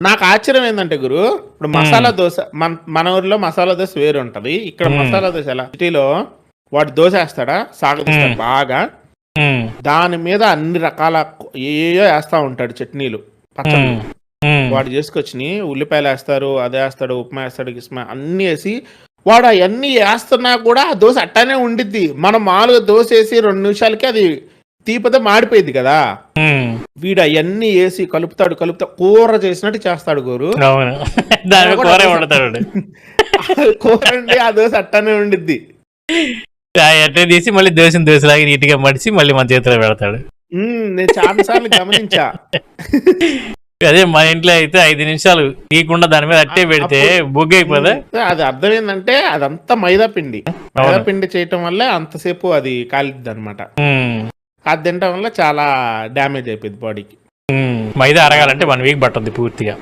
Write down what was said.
నాకు ఆశ్చర్యం ఏందంటే గురు, ఇప్పుడు మసాలా దోస మన ఊర్లో మసాలా దోస వేరు ఉంటది. ఇక్కడ మసాలా దోస ఎలా సిటీలో వాడు దోస వేస్తాడా, సాగదీస్తాడు బాగా. దాని మీద అన్ని రకాల ఏయో వేస్తా ఉంటాడు, చట్నీలు, పచ్చళ్ళు. వాడు చేసుకొచ్చి ఉల్లిపాయలు వేస్తారు, అదే వేస్తాడు, ఉప్మా వేస్తాడు, గిస్మా అన్ని వేసి వాడు అవన్నీ వేస్తున్నా కూడా ఆ దోశ అట్టానే ఉండిద్ది. మనం మామూలుగా దోశ వేసి 2 నిమిషాలకి అది తీపతే మాడిపోయింది కదా. వీడు అవన్నీ వేసి కలుపుతాడు, కూర చేసినట్టు చేస్తాడు గోరు. కూర అండి, ఆ దోశ అట్టానే ఉండిద్ది. అట్టే తీసి మళ్ళీ దోశలాగా నీట్ గా మడిచి మళ్ళీ మన చేతిలో పెడతాడు. నేను చాలా సార్లు గమనించా. అదే మన ఇంట్లో అయితే 5 నిమిషాలు తీయకుండా దాని మీద అట్టే పెడితే బుగ్గు అయిపోదా. అది అర్థం ఏంటంటే అదంతా మైదా పిండి చేయటం వల్ల అంతసేపు అది కాలిద్ది అనమాట. అది తినటం వల్ల చాలా డ్యామేజ్ అయిపోయింది బాడీకి. మైదా అరగాలంటే 1 వీక్ పట్టుద్ది పూర్తిగా.